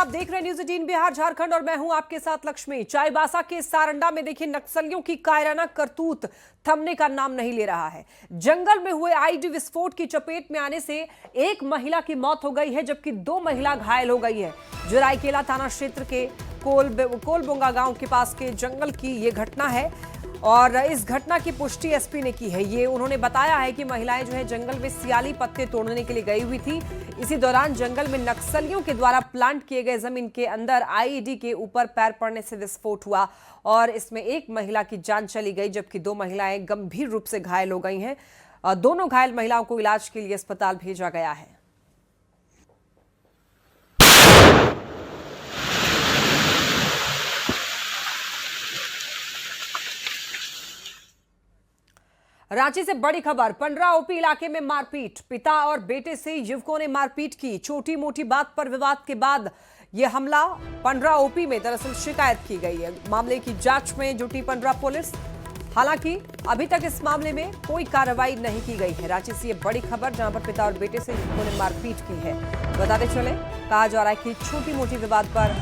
आप देख रहे हैं न्यूज़ 18 बिहार झारखंड और मैं हूं आपके साथ लक्ष्मी। चाईबासा के सारंडा में देखिए नक्सलियों की कायराना करतूत थमने का नाम नहीं ले रहा है। जंगल में हुए आईडी विस्फोट की चपेट में आने से एक महिला की मौत हो गई है जबकि 2 महिला घायल हो गई है। जराईकेला थाना क्षेत्र के कोलबोंगा गांव के पास के जंगल की ये घटना है और इस घटना की पुष्टि एसपी ने की है। ये उन्होंने बताया है कि महिलाएं जो है जंगल में सियाली पत्ते तोड़ने के लिए गई हुई थी। इसी दौरान जंगल में नक्सलियों के द्वारा प्लांट किए गए जमीन के अंदर आईईडी के ऊपर पैर पड़ने से विस्फोट हुआ और इसमें एक महिला की जान चली गई जबकि 2 महिलाएं गंभीर रूप से घायल हो गई हैं। दोनों घायल महिलाओं को इलाज के लिए अस्पताल भेजा गया है। रांची से बड़ी खबर, पंडरा ओपी इलाके में मारपीट। पिता और बेटे से युवकों ने मारपीट की। छोटी मोटी बात पर विवाद के बाद यह हमला पंडरा ओपी में दरअसल शिकायत की गई है। मामले की जांच में जुटी पंडरा पुलिस। हालांकि अभी तक इस मामले में कोई कार्रवाई नहीं की गई है। रांची से यह बड़ी खबर जहां पर पिता और बेटे से युवकों ने मारपीट की है। बताते चले, कहा जा रहा है कि छोटी मोटी विवाद पर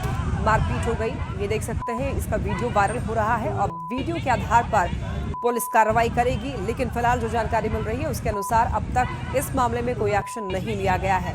मारपीट हो गई। ये देख सकते हैं, इसका वीडियो वायरल हो रहा है और वीडियो के आधार पर पुलिस कार्रवाई करेगी। लेकिन फिलहाल जो जानकारी मिल रही है उसके अनुसार अब तक इस मामले में कोई एक्शन नहीं लिया गया है।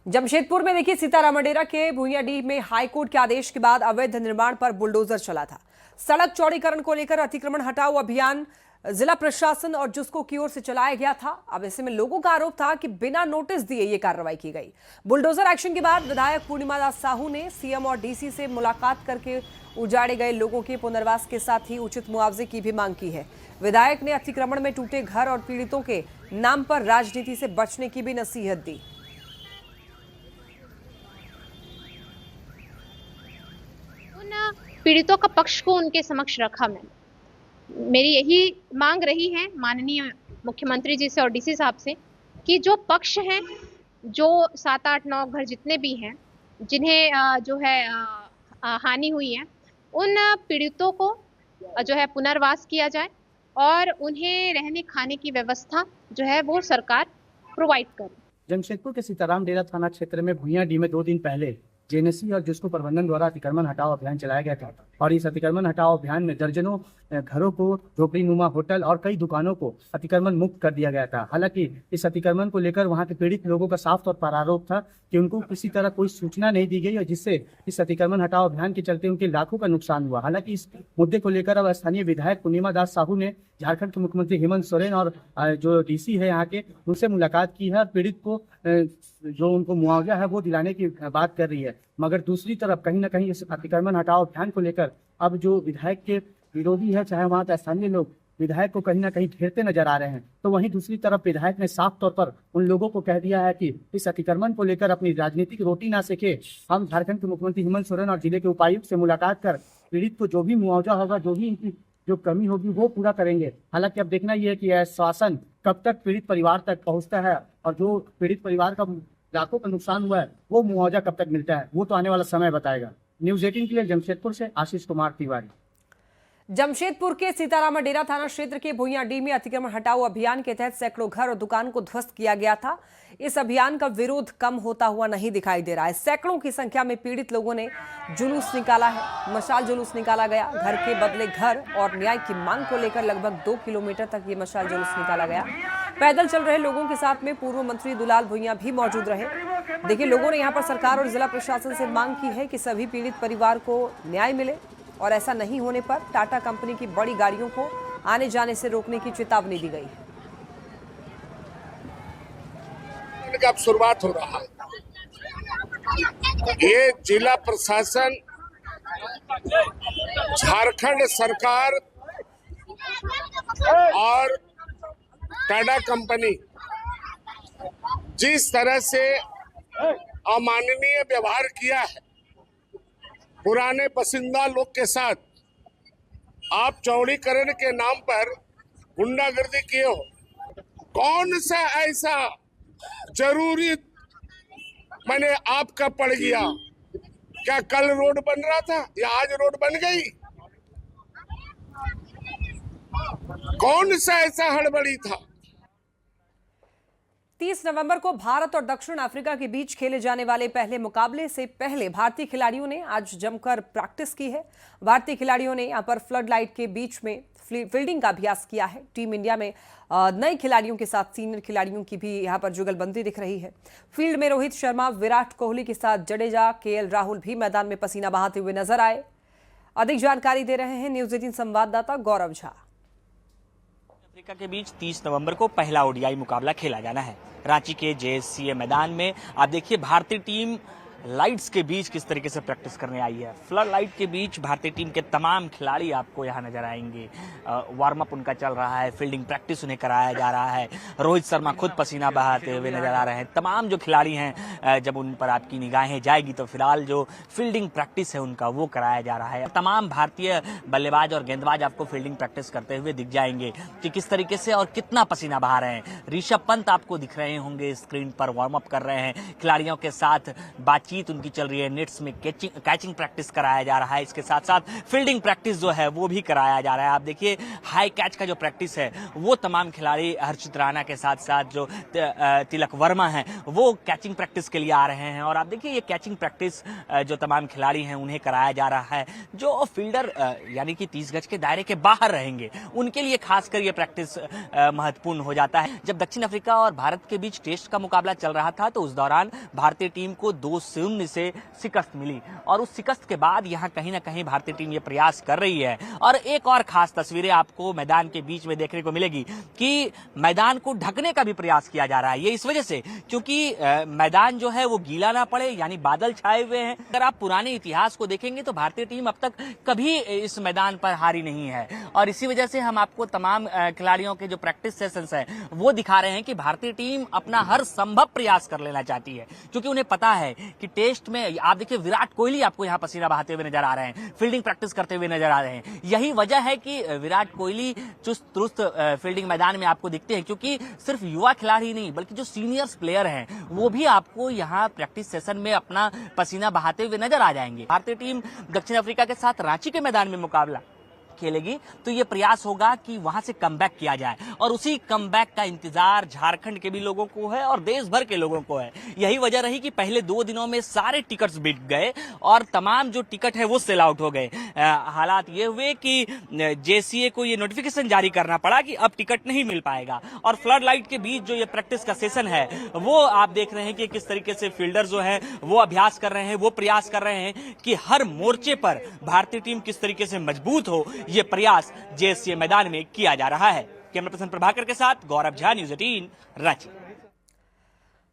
जमशेदपुर में देखिए सीतारामडेरा के भुइयाडीह में हाईकोर्ट के आदेश के बाद अवैध निर्माण पर बुलडोजर चला था। सड़क चौड़ीकरण को लेकर अतिक्रमण हटाओ अभियान जिला प्रशासन और जुस्को की ओर से चलाया गया था। अब ऐसे में लोगों का आरोप था कि बिना नोटिस दिए ये कार्रवाई की गई। बुलडोजर एक्शन के बाद विधायक पूर्णिमा दास साहू ने सीएम और डीसी से मुलाकात करके उजाड़े गए लोगों के पुनर्वास के साथ ही उचित मुआवजे की भी मांग की है। विधायक ने अतिक्रमण में टूटे घर और पीड़ितों के नाम पर राजनीति से बचने की भी नसीहत दी। पीड़ितों का पक्ष को उनके समक्ष रखा। मेरी यही मांग रही है माननीय मुख्यमंत्री जी से और डीसी साहब से कि जो पक्ष हैं, जो 7, 8, 9 घर जितने भी हैं जिन्हें जो है हानि हुई है, उन पीड़ितों को जो है पुनर्वास किया जाए और उन्हें रहने खाने की व्यवस्था जो है वो सरकार प्रोवाइड करे। जमशेदपुर के सीतारामडेरा थाना क्षेत्र में भुइयाडीह में 2 दिन पहले जेएनएससी और जुस्को प्रबंधन द्वारा अतिक्रमण हटाओ अभियान चलाया गया था और इस अतिक्रमण हटाओ अभियान में दर्जनों घरों को, झोपड़ी नुमा होटल और कई दुकानों को अतिक्रमण मुक्त कर दिया गया था। हालांकि इस अतिक्रमण को लेकर वहां के पीड़ित लोगों का साफ तौर पर आरोप था कि उनको किसी तरह कोई सूचना नहीं दी गई और जिससे इस अतिक्रमण हटाओ अभियान के चलते उनके लाखों का नुकसान हुआ। हालांकि इस मुद्दे को लेकर अब स्थानीय विधायक पूर्णिमा दास साहू ने झारखंड के मुख्यमंत्री हेमंत सोरेन और जो डीसी है यहाँ के, उनसे मुलाकात की है। पीड़ित को जो उनको मुआवजा है वो दिलाने की बात कर रही है। मगर दूसरी तरफ कहीं ना कहीं इस अतिक्रमण हटाओ अभियान को लेकर अब जो विधायक के विरोधी है, चाहे वहाँ के स्थानीय लोग, विधायक को कहीं ना कहीं घेरते नजर आ रहे हैं। तो वहीं दूसरी तरफ विधायक ने साफ तौर पर उन लोगों को कह दिया है कि इस अतिक्रमण को लेकर अपनी राजनीतिक रोटी ना सेके। हम झारखंड के मुख्यमंत्री हेमंत सोरेन और जिले के उपायुक्त से मुलाकात कर पीड़ित को जो भी मुआवजा होगा, जो भी इनकी जो कमी होगी वो पूरा करेंगे। हालांकि अब देखना यह है कि यह शासन कब तक पीड़ित परिवार तक पहुंचता है और जो पीड़ित परिवार का लाखों का नुकसान हुआ है वो मुआवजा कब तक मिलता है, वो तो आने वाला समय बताएगा। न्यूज़ 18 के लिए जमशेदपुर से आशीष कुमार तिवारी। जमशेदपुर के सीतारामडेरा थाना क्षेत्र के भुइयाडीह में अतिक्रमण हटाओ अभियान के तहत सैकड़ों घर और दुकान को ध्वस्त किया गया था। इस अभियान का विरोध कम होता हुआ नहीं दिखाई दे रहा है। सैकड़ों की संख्या में पीड़ित लोगों ने जुलूस निकाला है। मशाल जुलूस निकाला गया। घर के बदले घर और न्याय की मांग को लेकर लगभग 2 किलोमीटर तक ये मशाल जुलूस निकाला गया। पैदल चल रहे लोगों के साथ में पूर्व मंत्री दुलाल भुइयां भी मौजूद रहे। देखिए, लोगों ने यहाँ पर सरकार और जिला प्रशासन से मांग की है कि सभी पीड़ित परिवार को न्याय मिले और ऐसा नहीं होने पर टाटा कंपनी की बड़ी गाड़ियों को आने जाने से रोकने की चेतावनी दी गई है। अब शुरुआत हो रहा है। ये जिला प्रशासन, झारखंड सरकार और टाटा कंपनी जिस तरह से अमानवीय व्यवहार किया है पुराने बसिंदा लोग के साथ, आप चौड़ीकरण के नाम पर गुंडागर्दी किए हो। कौन सा ऐसा जरूरी मैंने आपका पड़ गया? क्या कल रोड बन रहा था या आज रोड बन गई? कौन सा ऐसा हड़बड़ी था? 30 नवंबर को भारत और दक्षिण अफ्रीका के बीच खेले जाने वाले पहले मुकाबले से पहले भारतीय खिलाड़ियों ने आज जमकर प्रैक्टिस की है। भारतीय खिलाड़ियों ने यहां पर फ्लड लाइट के बीच में फील्डिंग का अभ्यास किया है। टीम इंडिया में नए खिलाड़ियों के साथ सीनियर खिलाड़ियों की भी यहां पर जुगलबंदी दिख रही है। फील्ड में रोहित शर्मा, विराट कोहली के साथ जडेजा, केएल राहुल भी मैदान में पसीना बहाते हुए नजर आए। अधिक जानकारी दे रहे हैं न्यूज 18 संवाददाता गौरव झा। अफ्रीका के बीच 30 नवंबर को पहला ओडीआई मुकाबला खेला जाना है। रांची के जेएससीए मैदान में आप देखिए भारतीय टीम लाइट्स के बीच किस तरीके से प्रैक्टिस करने आई है। फ्लड लाइट के बीच भारतीय टीम के तमाम खिलाड़ी आपको यहां नजर आएंगे। वार्म अप उनका चल रहा है, फील्डिंग प्रैक्टिस उन्हें कराया जा रहा है। रोहित शर्मा खुद पसीना बहाते हुए नजर आ रहे हैं। तमाम जो खिलाड़ी हैं, जब उन पर आपकी निगाहें जाएगी तो फिलहाल जो फील्डिंग प्रैक्टिस है उनका वो कराया जा रहा है। तमाम भारतीय बल्लेबाज और गेंदबाज आपको फील्डिंग प्रैक्टिस करते हुए दिख जाएंगे कि किस तरीके से और कितना पसीना बहा रहे हैं। ऋषभ पंत आपको दिख रहे होंगे स्क्रीन पर, वार्म अप कर रहे हैं। खिलाड़ियों के साथ बातचीत उनकी चल रही है। नेट्स में कैचिंग प्रैक्टिस कराया जा रहा है। इसके साथ साथ फील्डिंग प्रैक्टिस जो है वो भी कराया जा रहा है। आप देखिए हाई कैच का जो प्रैक्टिस है वो तमाम खिलाड़ी हर्षित राणा के साथ साथ जो तिलक वर्मा है वो कैचिंग प्रैक्टिस के लिए आ रहे हैं। और आप देखिए ये कैचिंग प्रैक्टिस जो तमाम खिलाड़ी हैं उन्हें कराया जा रहा है। जो फील्डर यानी कि 30 गज के दायरे के बाहर रहेंगे उनके लिए खासकर ये प्रैक्टिस महत्वपूर्ण हो जाता है। जब दक्षिण अफ्रीका और भारत के बीच टेस्ट का मुकाबला चल रहा था तो उस दौरान भारतीय टीम को 2-0 से शिकस्त मिली और उस शिकस्त के बाद यहां कहीं ना कहीं भारतीय टीम ये प्रयास कर रही है। और एक और खास तस्वीरें आपको मैदान के बीच में देखने को मिलेगी कि मैदान को ढकने का भी प्रयास किया जा रहा है। ये इस वजह से क्योंकि मैदान जो है वो गीला ना पड़े, यानी बादल छाए हुए हैं। अगर आप पुराने इतिहास को देखेंगे तो भारतीय टीम अब तक कभी इस मैदान पर हारी नहीं है और इसी वजह से हम आपको तमाम खिलाड़ियों के जो प्रैक्टिस सेशंस हैं वो दिखा रहे हैं कि भारतीय टीम अपना हर संभव प्रयास कर लेना चाहती है, क्योंकि उन्हें पता है कि टेस्ट में आप देखिए विराट कोहली आपको यहां पसीना बहाते हुए नजर आ रहे हैं, फील्डिंग प्रैक्टिस करते हुए नजर आ रहे हैं। यही वजह है कि विराट कोहली चुस्त दुरुस्त फील्डिंग मैदान में आपको दिखते हैं, क्योंकि सिर्फ युवा खिलाड़ी नहीं बल्कि जो सीनियर्स प्लेयर हैं वो भी आपको यहां प्रैक्टिस सेशन में अपना पसीना बहाते हुए नजर आ जाएंगे। भारतीय टीम दक्षिण अफ्रीका के साथ रांची के मैदान में मुकाबला खेलेगी तो ये प्रयास होगा कि वहां से कमबैक किया जाए और उसी कमबैक का इंतजार झारखंड के भी लोगों को है और देश भर के लोगों को है। यही वजह रही कि पहले 2 दिनों में सारे टिकट्स बिक गए और तमाम जो टिकट है वो सेल आउट हो गए। हालात ये हुए कि जेसीए को ये नोटिफिकेशन जारी करना पड़ा कि अब टिकट नहीं मिल पाएगा और फ्लड लाइट के बीच जो ये प्रैक्टिस का सेशन है वो आप देख रहे हैं कि किस तरीके से फील्डर जो है वो अभ्यास कर रहे हैं, वो प्रयास कर रहे हैं कि हर मोर्चे पर भारतीय टीम किस तरीके से मजबूत हो। ये प्रयास जेएससीए मैदान में किया जा रहा है। कैमरा पर्सन प्रभाकर के साथ गौरव झा, न्यूज़ 18 रांची।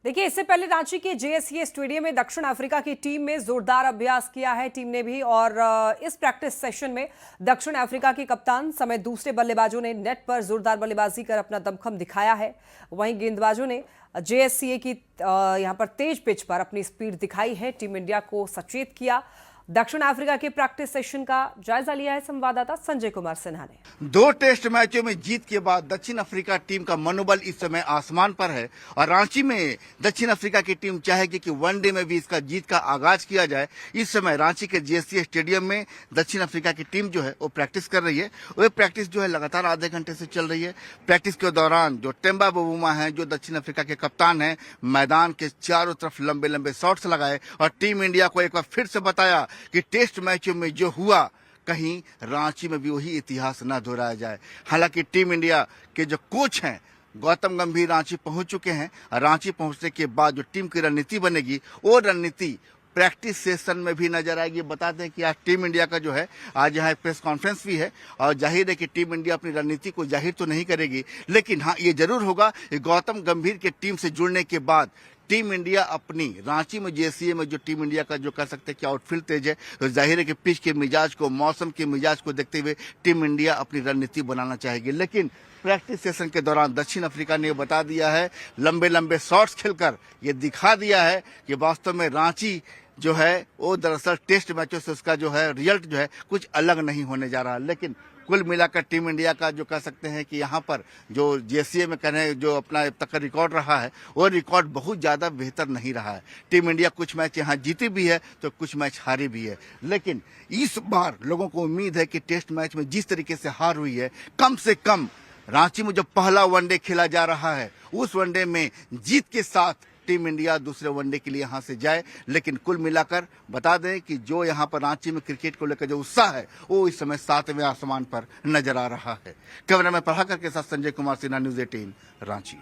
देखिए इससे पहले रांची के जेएससीए स्टेडियम में दक्षिण अफ्रीका की टीम में जोरदार अभ्यास किया है टीम ने भी और इस प्रैक्टिस सेशन में दक्षिण अफ्रीका के कप्तान समेत दूसरे बल्लेबाजों ने नेट पर जोरदार बल्लेबाजी कर अपना दमखम दिखाया है। वहीं गेंदबाजों ने जेएससीए की यहां पर तेज पिच पर अपनी स्पीड दिखाई है, टीम इंडिया को सचेत किया। दक्षिण अफ्रीका के प्रैक्टिस सेशन का जायजा लिया है संवाददाता संजय कुमार सिन्हा ने। 2 टेस्ट मैचों में जीत के बाद दक्षिण अफ्रीका टीम का मनोबल इस समय आसमान पर है और रांची में दक्षिण अफ्रीका की टीम चाहेगी कि वनडे में भी इसका जीत का आगाज किया जाए। इस समय रांची के जेएससीए स्टेडियम में दक्षिण अफ्रीका की टीम जो है वो प्रैक्टिस कर रही है। वो प्रैक्टिस जो है लगातार आधे घंटे से चल रही है। प्रैक्टिस के दौरान जो टेम्बा बवुमा है, जो दक्षिण अफ्रीका के कप्तान है, मैदान के चारों तरफ लंबे लंबे शॉट्स लगाए और टीम इंडिया को एक बार फिर से बताया कि टेस्ट मैचों में जो हुआ कहीं रांची में भी वही इतिहास न दोहराया जाए। हालांकि टीम इंडिया के जो कोच हैं गौतम गंभीर रांची पहुंच चुके हैं। रांची पहुंचने के बाद जो टीम की रणनीति बनेगी वो रणनीति प्रैक्टिस सेशन में भी नजर आएगी। बताते हैं कि आज टीम इंडिया का जो है आज यहाँ प्रेस कॉन्फ्रेंस भी है और जाहिर है कि टीम इंडिया अपनी रणनीति को जाहिर तो नहीं करेगी, लेकिन हाँ ये जरूर होगा कि गौतम गंभीर के टीम से जुड़ने के बाद टीम इंडिया अपनी रांची में जेएससीए में जो टीम इंडिया का जो कह सकते हैं कि आउटफील्ड तेज है, तो जाहिर है कि पिच के मिजाज को, मौसम के मिजाज को देखते हुए टीम इंडिया अपनी रणनीति बनाना चाहेगी। लेकिन प्रैक्टिस सेशन के दौरान दक्षिण अफ्रीका ने बता दिया है, लंबे लंबे शॉट्स खेलकर ये दिखा दिया है कि वास्तव में रांची जो है वो दरअसल टेस्ट मैचों से उसका जो है रिजल्ट जो है कुछ अलग नहीं होने जा रहा। लेकिन कुल मिलाकर टीम इंडिया का जो कह सकते हैं कि यहाँ पर जो जेएससीए में कहने जो अपना अब तक का रिकॉर्ड रहा है वो रिकॉर्ड बहुत ज़्यादा बेहतर नहीं रहा है। टीम इंडिया कुछ मैच यहाँ जीती भी है तो कुछ मैच हारी भी है, लेकिन इस बार लोगों को उम्मीद है कि टेस्ट मैच में जिस तरीके से हार हुई है, कम से कम रांची में जो पहला वनडे खेला जा रहा है उस वनडे में जीत के साथ टीम इंडिया दूसरे वनडे के लिए यहां से जाए। लेकिन कुल मिलाकर बता दें कि जो यहां पर रांची में क्रिकेट को लेकर जो उत्साह है वो इस समय 7वें आसमान पर नजर आ रहा है। कैमरा में प्रभाकर के साथ संजय कुमार सिन्हा, न्यूज 18 रांची।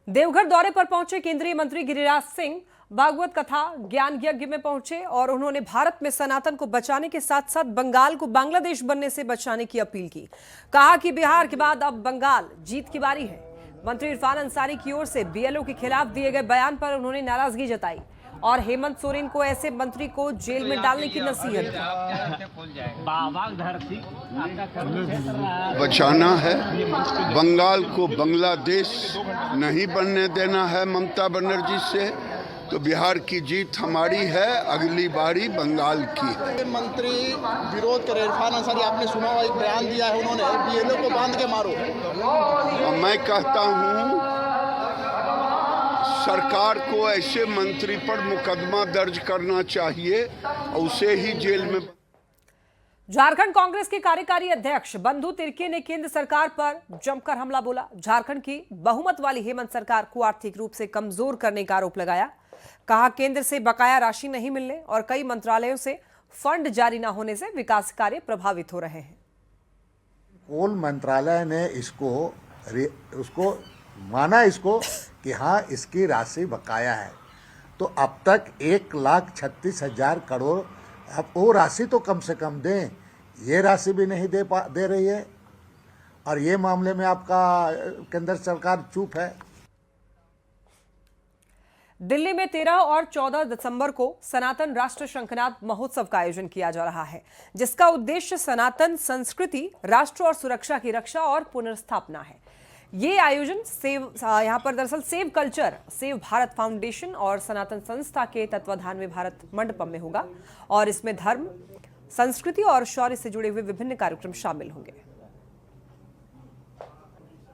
देवघर दौरे पर पहुंचे केंद्रीय मंत्री गिरिराज सिंह भागवत कथा ज्ञान यज्ञ में पहुंचे और उन्होंने भारत में सनातन को बचाने के साथ साथ बंगाल को बांग्लादेश बनने से बचाने की अपील की। कहा कि बिहार के बाद अब बंगाल जीत की बारी है। मंत्री इरफान अंसारी की ओर से बीएलओ के खिलाफ दिए गए बयान पर उन्होंने नाराजगी जताई और हेमंत सोरेन को ऐसे मंत्री को जेल में डालने की नसीहत की। बचाना है, बंगाल को बांग्लादेश नहीं बनने देना है ममता बनर्जी से, तो बिहार की जीत हमारी है, अगली बारी बंगाल की है। मंत्री विरोध करे, इरफान अंसारी आपने सुना हुआ एक बयान दिया है उन्होंने, बीएलओ को बांध के मारो। और मैं कहता हूं सरकार को ऐसे मंत्री पर मुकदमा दर्ज करना चाहिए और उसे ही जेल में। झारखंड कांग्रेस के कार्यकारी अध्यक्ष बंधु तिर्की ने केंद्र सरकार पर जमकर हमला बोला। झारखंड की बहुमत वाली हेमंत सरकार को आर्थिक रूप से कमजोर करने का आरोप लगाया। कहा केंद्र से बकाया राशि नहीं मिलने और कई मंत्रालयों से फंड जारी न होने से विकास कार्य प्रभावित हो रहे हैं। कोल मंत्रालय ने उसको माना इसको कि हाँ इसकी राशि बकाया है, तो अब तक 1,36,000 करोड़, अब वो राशि तो कम से कम दें, ये राशि भी नहीं दे रही है और ये मामले में आपका केंद्र सरकार चुप है। दिल्ली में 13 और 14 दिसंबर को सनातन राष्ट्र शंखनाद महोत्सव का आयोजन किया जा रहा है, जिसका उद्देश्य सनातन संस्कृति, राष्ट्र और सुरक्षा की रक्षा और पुनर्स्थापना है। ये आयोजन यहाँ पर दरअसल save culture, save Bharat foundation और सनातन संस्था के तत्वाधान में भारत मंडपम में होगा और इसमें धर्म, संस्कृति और शौर्य से जुड़े हुए विभिन्न कार्यक्रम शामिल होंगे।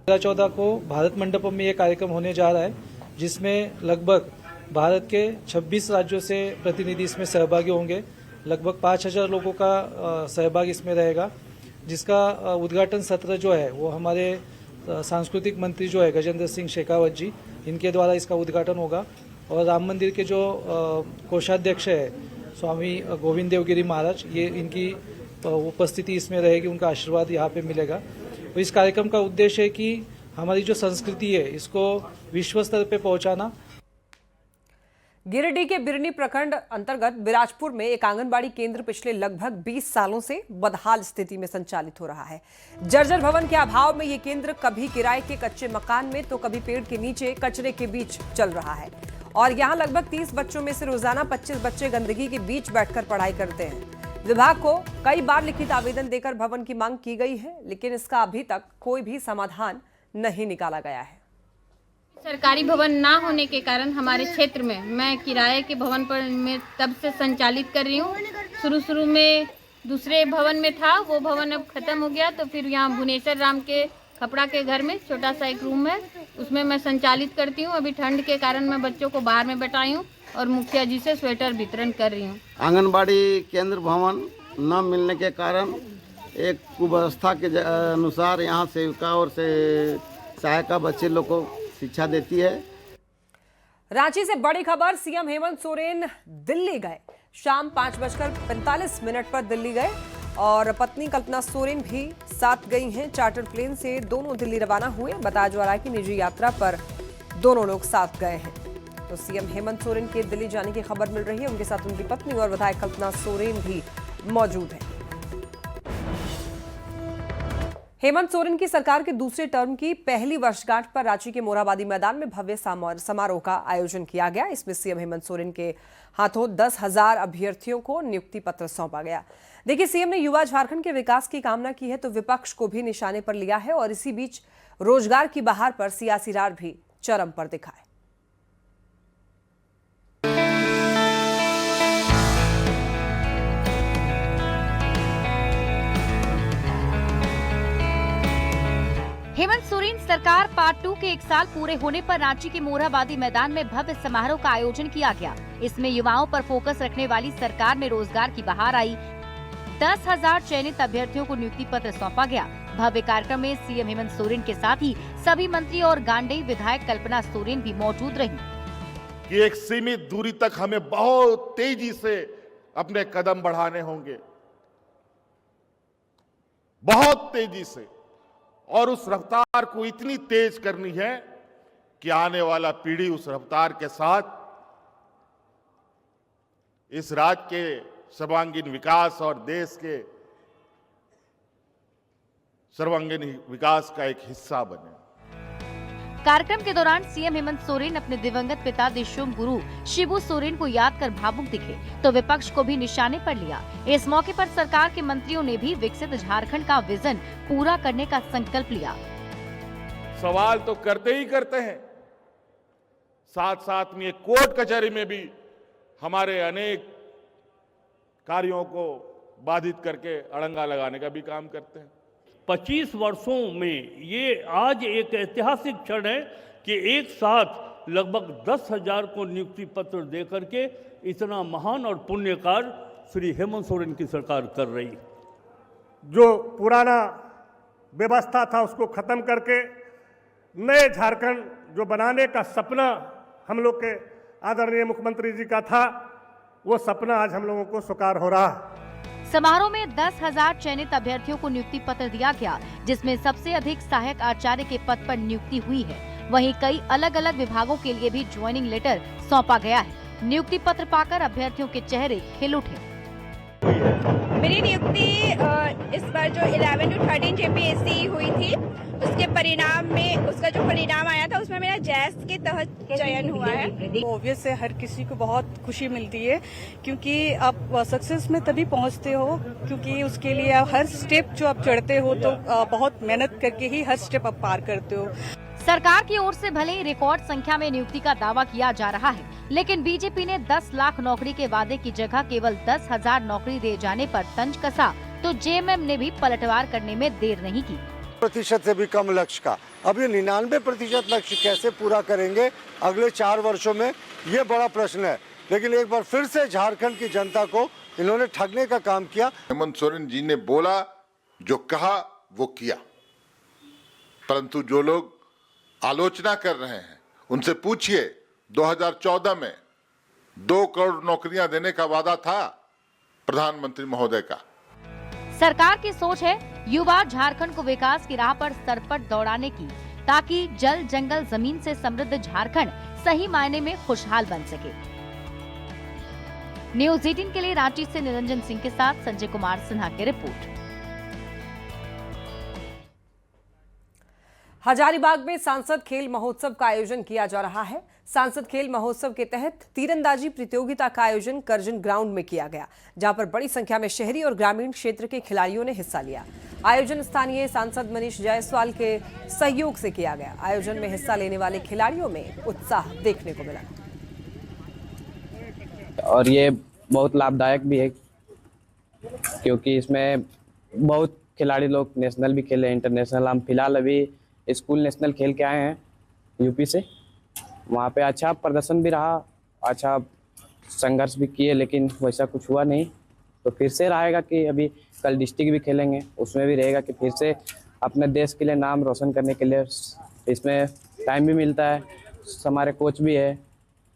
14 को भारत मंडपम में ये कार्यक्रम होने जा रहा है, जिसमें लगभग भारत के 26 राज्यों से प्रतिनिधि इसमें सहभागी होंगे। लगभग 5,000 लोगों का सहभाग इसमें रहेगा, जिसका उद्घाटन सत्र जो है वो हमारे सांस्कृतिक मंत्री जो है गजेंद्र सिंह शेखावत जी, इनके द्वारा इसका उद्घाटन होगा। और राम मंदिर के जो कोषाध्यक्ष है स्वामी गोविंद देवगिरी महाराज, ये इनकी उपस्थिति इसमें रहेगी, उनका आशीर्वाद यहाँ पे मिलेगा। तो इस कार्यक्रम का उद्देश्य है कि हमारी जो संस्कृति है इसको विश्व स्तर पे पहुंचाना। गिरिडीह के बिरनी प्रखंड अंतर्गत बिराजपुर में एक आंगनबाड़ी केंद्र पिछले लगभग 20 सालों से बदहाल स्थिति में संचालित हो रहा है। जर्जर भवन के अभाव में ये केंद्र कभी किराए के कच्चे मकान में तो कभी पेड़ के नीचे कचरे के बीच चल रहा है और यहाँ लगभग 30 बच्चों में से रोजाना 25 बच्चे गंदगी के बीच बैठकर पढ़ाई करते हैं। विभाग को कई बार लिखित आवेदन देकर भवन की मांग की गई है, लेकिन इसका अभी तक कोई भी समाधान नहीं निकाला गया है। सरकारी भवन ना होने के कारण हमारे क्षेत्र में मैं किराए के भवन पर में तब से संचालित कर रही हूँ। शुरू में दूसरे भवन में था, वो भवन अब खत्म हो गया, तो फिर यहाँ भुवनेश्वर राम के खपड़ा के घर में छोटा सा एक रूम है, उसमें मैं संचालित करती हूँ। अभी ठंड के कारण मैं बच्चों को बाहर में बैठाई हूँ और मुखिया जी से स्वेटर वितरण कर रही हूँ। आंगनबाड़ी केंद्र भवन न मिलने के कारण एक कुव्यवस्था के अनुसार यहाँ सेविका और सहायिका बच्चे लोग को शिक्षा देती है। रांची से बड़ी खबर, सीएम हेमंत सोरेन दिल्ली गए। शाम 5:45 पर दिल्ली गए और पत्नी कल्पना सोरेन भी साथ गई हैं। चार्टर प्लेन से दोनों दिल्ली रवाना हुए। बताया जा रहा है कि निजी यात्रा पर दोनों लोग साथ गए हैं। तो सीएम हेमंत सोरेन के दिल्ली जाने की खबर मिल रही है। उनके साथ उनकी पत्नी और विधायक कल्पना सोरेन भी मौजूद है। हेमंत सोरेन की सरकार के दूसरे टर्म की पहली वर्षगांठ पर रांची के मोरहाबादी मैदान में भव्य समारोह का आयोजन किया गया। इसमें सीएम हेमंत सोरेन के हाथों 10,000 अभ्यर्थियों को नियुक्ति पत्र सौंपा गया। देखिए, सीएम ने युवा झारखंड के विकास की कामना की है तो विपक्ष को भी निशाने पर लिया है और इसी बीच रोजगार की बहार पर सियासी रार भी चरम पर दिखा है। हेमंत सोरेन सरकार पार्ट 2 के 1 साल पूरे होने पर रांची के मोरहाबादी मैदान में भव्य समारोह का आयोजन किया गया। इसमें युवाओं पर फोकस रखने वाली सरकार में रोजगार की बहार आई। 10,000 चयनित अभ्यर्थियों को नियुक्ति पत्र सौंपा गया। भव्य कार्यक्रम में सीएम हेमंत सोरेन के साथ ही सभी मंत्री और गांडेय विधायक कल्पना सोरेन भी मौजूद रहीं। कि एक सीमित दूरी तक हमें बहुत तेजी से अपने कदम बढ़ाने होंगे, बहुत तेजी से, और उस रफ्तार को इतनी तेज करनी है कि आने वाला पीढ़ी उस रफ्तार के साथ इस राज्य के सर्वांगीण विकास और देश के सर्वांगीण विकास का एक हिस्सा बने। कार्यक्रम के दौरान सीएम हेमंत सोरेन अपने दिवंगत पिता देशोम गुरु शिबू सोरेन को याद कर भावुक दिखे तो विपक्ष को भी निशाने पर लिया। इस मौके पर सरकार के मंत्रियों ने भी विकसित झारखंड का विजन पूरा करने का संकल्प लिया। सवाल तो करते ही करते हैं, साथ साथ में कोर्ट कचहरी में भी हमारे अनेक कार्यों को बाधित करके अड़ंगा लगाने का भी काम करते हैं। 25 वर्षों में ये आज एक ऐतिहासिक क्षण है कि एक साथ लगभग 10,000 को नियुक्ति पत्र दे करके इतना महान और पुण्य कार्य श्री हेमंत सोरेन की सरकार कर रही। जो पुराना व्यवस्था था उसको खत्म करके नए झारखंड जो बनाने का सपना हम लोग के आदरणीय मुख्यमंत्री जी का था, वो सपना आज हम लोगों को साकार हो रहा है। समारोह में 10,000 चयनित अभ्यर्थियों को नियुक्ति पत्र दिया गया, जिसमें सबसे अधिक सहायक आचार्य के पद पर नियुक्ति हुई है। वहीं कई अलग अलग विभागों के लिए भी ज्वाइनिंग लेटर सौंपा गया है। नियुक्ति पत्र पाकर अभ्यर्थियों के चेहरे खिल उठे। मेरी नियुक्ति इस बार जो 11 to 13 JPSC हुई थी उसके परिणाम में, उसका जो परिणाम आया था उसमें मेरा जैस के तहत चयन हुआ है। ऑब्वियस है, हर किसी को बहुत खुशी मिलती है क्योंकि आप सक्सेस में तभी पहुंचते हो क्योंकि उसके लिए आप हर स्टेप जो आप चढ़ते हो तो बहुत मेहनत करके ही हर स्टेप आप पार करते हो। सरकार की ओर से भले ही रिकॉर्ड संख्या में नियुक्ति का दावा किया जा रहा है, लेकिन बीजेपी ने 10 लाख नौकरी के वादे की जगह केवल 10,000 नौकरी दिए जाने पर तंज कसा तो जेएमएम ने भी पलटवार करने में देर नहीं की। प्रतिशत से भी कम लक्ष्य का, अब ये 99% लक्ष्य कैसे पूरा करेंगे अगले 4 वर्षों में, ये बड़ा प्रश्न है। लेकिन एक बार फिर से झारखंड की जनता को इन्होंने ठगने का काम किया। हेमंत सोरेन जी ने बोला, जो कहा वो किया, परंतु जो लोग आलोचना कर रहे हैं उनसे पूछिए 2014 में 2 करोड़ नौकरियां देने का वादा था प्रधानमंत्री महोदय का। सरकार की सोच है युवा झारखंड को विकास की राह पर सरपट दौड़ाने की, ताकि जल जंगल जमीन से समृद्ध झारखंड सही मायने में खुशहाल बन सके। न्यूज़ 18 के लिए रांची से निरंजन सिंह के साथ संजय कुमार सिन्हा की रिपोर्ट। हजारीबाग में सांसद खेल महोत्सव का आयोजन किया जा रहा है। सांसद खेल महोत्सव के तहत तीरंदाजी प्रतियोगिता का आयोजन करजन ग्राउंड में किया गया, जहां पर बड़ी संख्या में शहरी और ग्रामीण क्षेत्र के खिलाड़ियों ने हिस्सा लिया। आयोजन स्थानीय सांसद मनीष जायसवाल के सहयोग से किया गया। आयोजन में हिस्सा लेने वाले खिलाड़ियों में उत्साह देखने को मिला और ये बहुत लाभदायक भी है क्योंकि इसमें बहुत खिलाड़ी लोग नेशनल भी खेले, इंटरनेशनल। हम फिलहाल अभी स्कूल नेशनल खेल के आए हैं यूपी से, वहाँ पे अच्छा प्रदर्शन भी रहा, अच्छा संघर्ष भी किए, लेकिन वैसा कुछ हुआ नहीं। तो फिर से रहेगा कि अभी कल डिस्ट्रिक्ट भी खेलेंगे, उसमें भी रहेगा कि फिर से अपने देश के लिए नाम रोशन करने के लिए इसमें टाइम भी मिलता है। हमारे कोच भी है,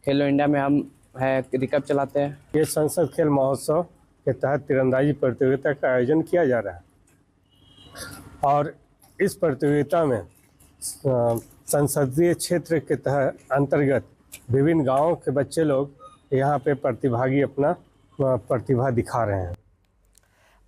खेलो इंडिया में हम है रिकप चलाते हैं। ये संसद खेल महोत्सव के तहत तीरंदाजी प्रतियोगिता का आयोजन किया जा रहा है और इस प्रतियोगिता में संसदीय क्षेत्र के तहत अंतर्गत विभिन्न गांवों के बच्चे लोग यहाँ पे प्रतिभागी अपना प्रतिभा दिखा रहे हैं।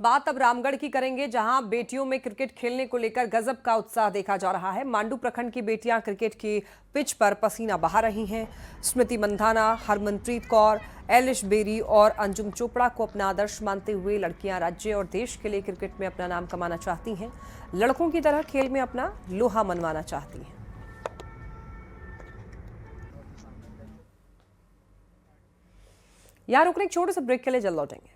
बात अब रामगढ़ की करेंगे, जहां बेटियों में क्रिकेट खेलने को लेकर गजब का उत्साह देखा जा रहा है। मांडू प्रखंड की बेटियां क्रिकेट की पिच पर पसीना बहा रही हैं। स्मृति मंधाना, हरमनप्रीत कौर, एलिश बेरी और अंजुम चोपड़ा को अपना आदर्श मानते हुए लड़कियां राज्य और देश के लिए क्रिकेट में अपना नाम कमाना चाहती हैं। लड़कों की तरह खेल में अपना लोहा मनवाना चाहती हैं। यहाँ रुकने एक छोटे से ब्रेक के लिए जल्द लौटेंगे।